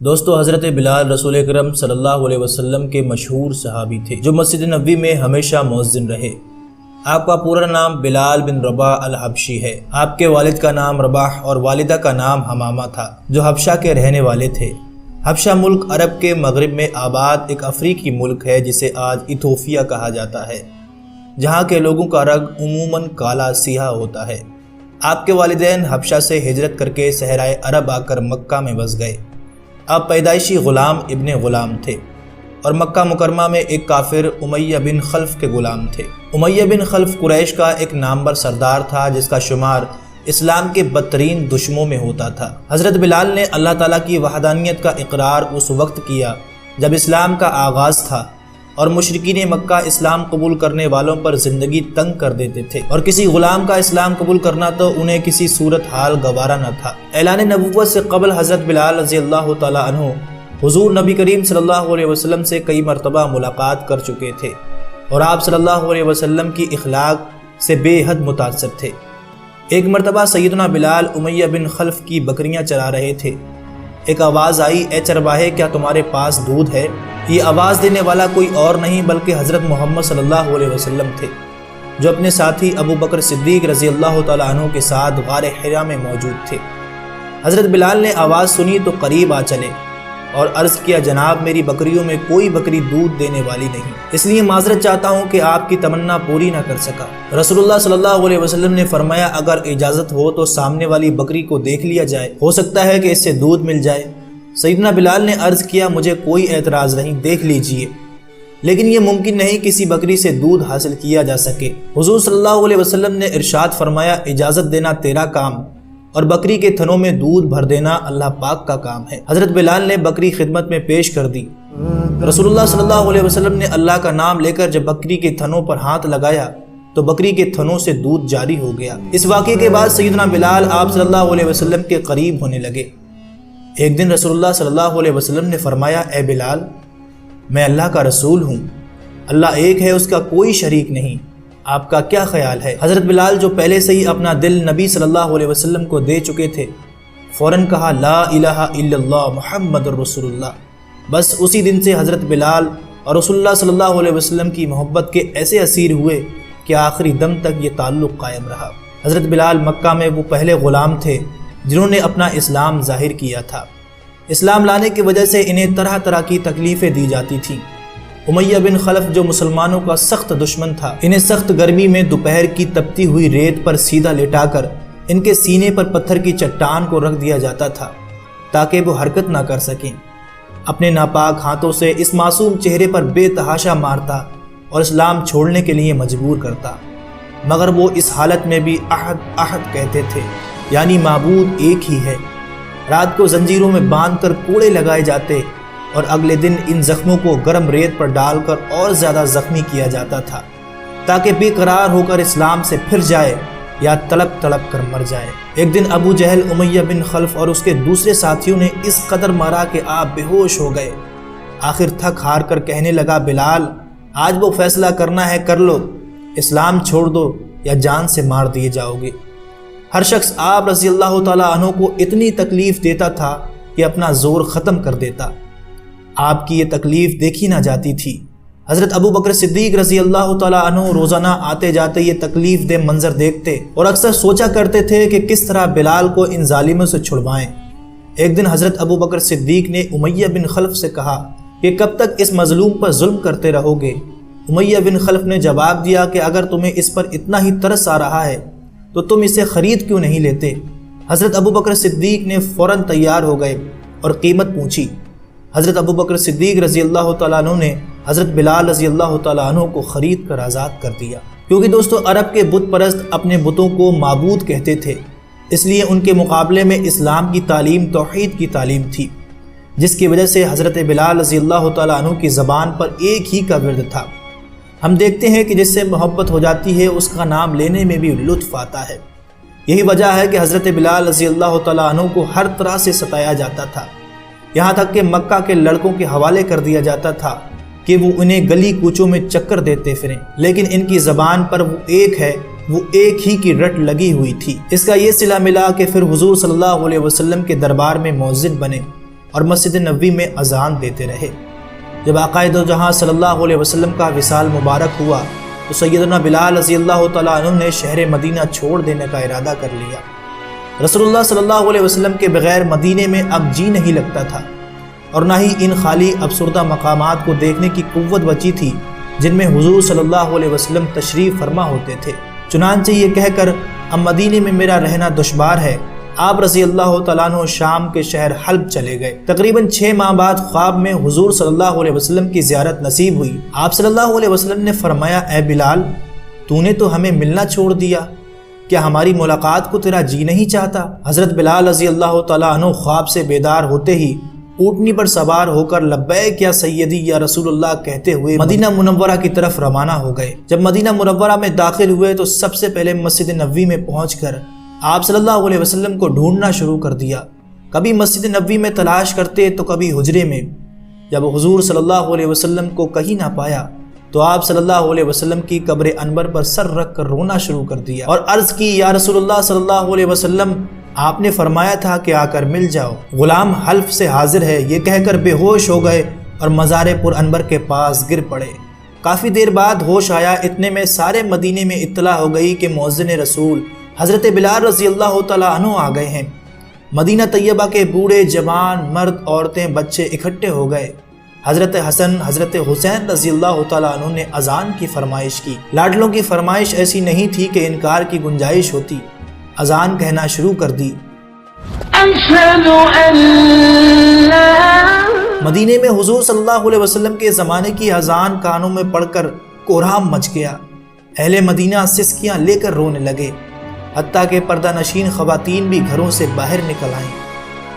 دوستو، حضرت بلال رسول اکرم صلی اللہ علیہ وسلم کے مشہور صحابی تھے جو مسجد نبوی میں ہمیشہ مؤذن رہے۔ آپ کا پورا نام بلال بن رباح الحبشی ہے۔ آپ کے والد کا نام رباح اور والدہ کا نام حمامہ تھا جو حبشہ کے رہنے والے تھے۔ حبشہ ملک عرب کے مغرب میں آباد ایک افریقی ملک ہے جسے آج ایتھوپیا کہا جاتا ہے، جہاں کے لوگوں کا رنگ عموماً کالا سیاہ ہوتا ہے۔ آپ کے والدین حبشہ سے ہجرت کر کے صحرائے عرب آ کر مکہ میں بس گئے۔ آپ پیدائشی غلام ابن غلام تھے اور مکہ مکرمہ میں ایک کافر امیہ بن خلف کے غلام تھے۔ امیہ بن خلف قریش کا ایک نامور سردار تھا جس کا شمار اسلام کے بدترین دشمنوں میں ہوتا تھا۔ حضرت بلال نے اللہ تعالیٰ کی وحدانیت کا اقرار اس وقت کیا جب اسلام کا آغاز تھا اور مشرکین مکہ اسلام قبول کرنے والوں پر زندگی تنگ کر دیتے تھے، اور کسی غلام کا اسلام قبول کرنا تو انہیں کسی صورتحال گوارا نہ تھا۔ اعلان نبوت سے قبل حضرت بلال رضی اللہ تعالیٰ عنہ حضور نبی کریم صلی اللہ علیہ وسلم سے کئی مرتبہ ملاقات کر چکے تھے اور آپ صلی اللہ علیہ وسلم کی اخلاق سے بے حد متاثر تھے۔ ایک مرتبہ سیدنا بلال امیہ بن خلف کی بکریاں چرا رہے تھے۔ ایک آواز آئی، اے چرواہے، کیا تمہارے پاس دودھ ہے؟ یہ آواز دینے والا کوئی اور نہیں بلکہ حضرت محمد صلی اللہ علیہ وسلم تھے جو اپنے ساتھی ابو بکر صدیق رضی اللہ تعالیٰ عنہ کے ساتھ غار حرا میں موجود تھے۔ حضرت بلال نے آواز سنی تو قریب آ چلے اور عرض کیا، جناب، میری بکریوں میں کوئی بکری دودھ دینے والی نہیں، اس لیے معذرت چاہتا ہوں کہ آپ کی تمنا پوری نہ کر سکا۔ رسول اللہ صلی اللہ علیہ وسلم نے فرمایا، اگر اجازت ہو تو سامنے والی بکری کو دیکھ لیا جائے، ہو سکتا ہے کہ اس سے دودھ مل جائے۔ سیدنا بلال نے عرض کیا، مجھے کوئی اعتراض نہیں، دیکھ لیجئے، لیکن یہ ممکن نہیں کسی بکری سے دودھ حاصل کیا جا سکے۔ حضور صلی اللہ علیہ وسلم نے ارشاد فرمایا، اجازت دینا تیرا کام اور بکری کے تھنوں میں دودھ بھر دینا اللہ پاک کا کام ہے۔ حضرت بلال نے بکری خدمت میں پیش کر دی۔ رسول اللہ صلی اللہ علیہ وسلم نے اللہ کا نام لے کر جب بکری کے تھنوں پر ہاتھ لگایا تو بکری کے تھنوں سے دودھ جاری ہو گیا۔ اس واقعے کے بعد سیدنا بلال آپ صلی اللہ علیہ وسلم کے قریب ہونے لگے۔ ایک دن رسول اللہ صلی اللہ علیہ وسلم نے فرمایا، اے بلال، میں اللہ کا رسول ہوں، اللہ ایک ہے، اس کا کوئی شریک نہیں، آپ کا کیا خیال ہے؟ حضرت بلال جو پہلے سے ہی اپنا دل نبی صلی اللہ علیہ وسلم کو دے چکے تھے، فوراً کہا، لا الہ الا اللہ محمد رسول اللہ۔ بس اسی دن سے حضرت بلال اور رسول اللہ صلی اللہ علیہ وسلم کی محبت کے ایسے اسیر ہوئے کہ آخری دم تک یہ تعلق قائم رہا۔ حضرت بلال مکہ میں وہ پہلے غلام تھے جنہوں نے اپنا اسلام ظاہر کیا تھا۔ اسلام لانے کی وجہ سے انہیں طرح طرح کی تکلیفیں دی جاتی تھیں۔ امیہ بن خلف جو مسلمانوں کا سخت دشمن تھا، انہیں سخت گرمی میں دوپہر کی تپتی ہوئی ریت پر سیدھا لٹا کر ان کے سینے پر پتھر کی چٹان کو رکھ دیا جاتا تھا تاکہ وہ حرکت نہ کر سکیں۔ اپنے ناپاک ہاتھوں سے اس معصوم چہرے پر بے تحاشا مارتا اور اسلام چھوڑنے کے لیے مجبور کرتا، مگر وہ اس حالت میں بھی احد احد کہتے تھے، یعنی معبود ایک ہی ہے۔ رات کو زنجیروں میں باندھ کر کوڑے لگائے جاتے اور اگلے دن ان زخموں کو گرم ریت پر ڈال کر اور زیادہ زخمی کیا جاتا تھا تاکہ بے قرار ہو کر اسلام سے پھر جائے یا تڑپ تڑپ کر مر جائے۔ ایک دن ابو جہل امیہ بن خلف اور اس کے دوسرے ساتھیوں نے اس قدر مارا کہ آپ بے ہوش ہو گئے۔ آخر تھک ہار کر کہنے لگا، بلال، آج وہ فیصلہ کرنا ہے، کر لو، اسلام چھوڑ دو یا جان سے مار دیے جاؤ گے۔ ہر شخص آپ رضی اللہ تعالیٰ عنہ کو اتنی تکلیف دیتا تھا کہ اپنا زور ختم کر دیتا۔ آپ کی یہ تکلیف دیکھی نہ جاتی تھی۔ حضرت ابو بکر صدیق رضی اللہ تعالیٰ عنہ روزانہ آتے جاتے یہ تکلیف دہ منظر دیکھتے اور اکثر سوچا کرتے تھے کہ کس طرح بلال کو ان ظالموں سے چھڑوائیں۔ ایک دن حضرت ابو بکر صدیق نے امیہ بن خلف سے کہا کہ کب تک اس مظلوم پر ظلم کرتے رہو گے؟ امیہ بن خلف نے جواب دیا کہ اگر تمہیں اس پر اتنا ہی ترس آ رہا ہے تو تم اسے خرید کیوں نہیں لیتے؟ حضرت ابو بکر صدیق نے فوراً تیار ہو گئے اور قیمت پوچھی۔ حضرت ابو بکر صدیق رضی اللہ تعالیٰ عنہ نے حضرت بلال رضی اللہ تعالیٰ عنہ کو خرید کر آزاد کر دیا۔ کیونکہ دوستو، عرب کے بت پرست اپنے بتوں کو معبود کہتے تھے، اس لیے ان کے مقابلے میں اسلام کی تعلیم توحید کی تعلیم تھی، جس کی وجہ سے حضرت بلال رضی اللہ تعالیٰ عنہ کی زبان پر ایک ہی کا ورد تھا۔ ہم دیکھتے ہیں کہ جس سے محبت ہو جاتی ہے اس کا نام لینے میں بھی لطف آتا ہے۔ یہی وجہ ہے کہ حضرت بلال رضی اللہ تعالیٰ عنہ کو ہر طرح سے ستایا جاتا تھا، یہاں تک کہ مکہ کے لڑکوں کے حوالے کر دیا جاتا تھا کہ وہ انہیں گلی کوچوں میں چکر دیتے پھریں، لیکن ان کی زبان پر وہ ایک ہے، وہ ایک ہی کی رٹ لگی ہوئی تھی۔ اس کا یہ صلہ ملا کہ پھر حضور صلی اللہ علیہ وسلم کے دربار میں مؤذن بنے اور مسجد نبوی میں اذان دیتے رہے۔ جب آقا دو جہاں صلی اللہ علیہ وسلم کا وصال مبارک ہوا تو سیدنا بلال رضی اللہ تعالیٰ عنہ نے شہر مدینہ چھوڑ دینے کا ارادہ کر لیا۔ رسول اللہ صلی اللہ علیہ وسلم کے بغیر مدینے میں اب جی نہیں لگتا تھا، اور نہ ہی ان خالی افسردہ مقامات کو دیکھنے کی قوت بچی تھی جن میں حضور صلی اللہ علیہ وسلم تشریف فرما ہوتے تھے۔ چنانچہ یہ کہہ کر اب مدینے میں میرا رہنا دشوار ہے، آپ رضی اللہ تعالیٰ عنہ شام کے شہر حلب چلے گئے۔ تقریباً 6 ماہ بعد خواب میں حضور صلی اللہ علیہ وسلم کی زیارت نصیب ہوئی۔ آپ صلی اللہ علیہ وسلم نے فرمایا، اے بلال، تو نے تو ہمیں ملنا چھوڑ دیا، کیا ہماری ملاقات کو تیرا جی نہیں چاہتا؟ حضرت بلال رضی اللہ تعالیٰ عنہ خواب سے بیدار ہوتے ہی اونٹنی پر سوار ہو کر لبیک یا سیدی یا رسول اللہ کہتے ہوئے مدینہ منورہ کی طرف روانہ ہو گئے۔ جب مدینہ منورہ میں داخل ہوئے تو سب سے پہلے مسجد نبوی میں پہنچ کر آپ صلی اللہ علیہ وسلم کو ڈھونڈنا شروع کر دیا۔ کبھی مسجد نبوی میں تلاش کرتے تو کبھی حجرے میں۔ جب حضور صلی اللہ علیہ وسلم کو کہیں نہ پایا تو آپ صلی اللہ علیہ وسلم کی قبر انور پر سر رکھ کر رونا شروع کر دیا اور عرض کی، یا رسول اللہ صلی اللہ علیہ وسلم، آپ نے فرمایا تھا کہ آ کر مل جاؤ، غلام حلف سے حاضر ہے۔ یہ کہہ کر بے ہوش ہو گئے اور مزار پر انور کے پاس گر پڑے۔ کافی دیر بعد ہوش آیا، اتنے میں سارے مدینے میں اطلاع ہو گئی کہ مؤذن رسول حضرت بلال رضی اللہ تعالیٰ عنہ آ گئے ہیں۔ مدینہ طیبہ کے بوڑھے، جوان، مرد، عورتیں، بچے اکٹھے ہو گئے۔ حضرت حسن، حضرت حسین رضی اللہ تعالیٰ عنہ نے اذان کی فرمائش کی۔ لاڈلوں کی فرمائش ایسی نہیں تھی کہ انکار کی گنجائش ہوتی۔ اذان کہنا شروع کر دی۔ مدینے میں حضور صلی اللہ علیہ وسلم کے زمانے کی اذان کانوں میں پڑھ کر کوہرام مچ گیا۔ اہل مدینہ سسکیاں لے کر رونے لگے، حتیٰ کہ پردہ نشین خواتین بھی گھروں سے باہر نکل آئیں۔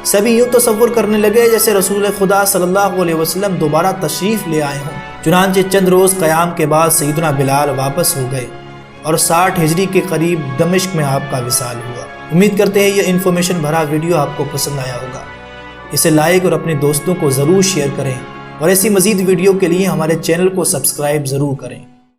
سبھی یوں تصور کرنے لگے جیسے رسول خدا صلی اللہ علیہ وسلم دوبارہ تشریف لے آئے ہوں۔ چنانچہ چند روز قیام کے بعد سیدنا بلال واپس ہو گئے اور 60 ہجری کے قریب دمشق میں آپ کا وصال ہوا۔ امید کرتے ہیں یہ انفارمیشن بھرا ویڈیو آپ کو پسند آیا ہوگا۔ اسے لائک اور اپنے دوستوں کو ضرور شیئر کریں، اور ایسی مزید ویڈیو کے لیے ہمارے چینل کو سبسکرائب ضرور کریں۔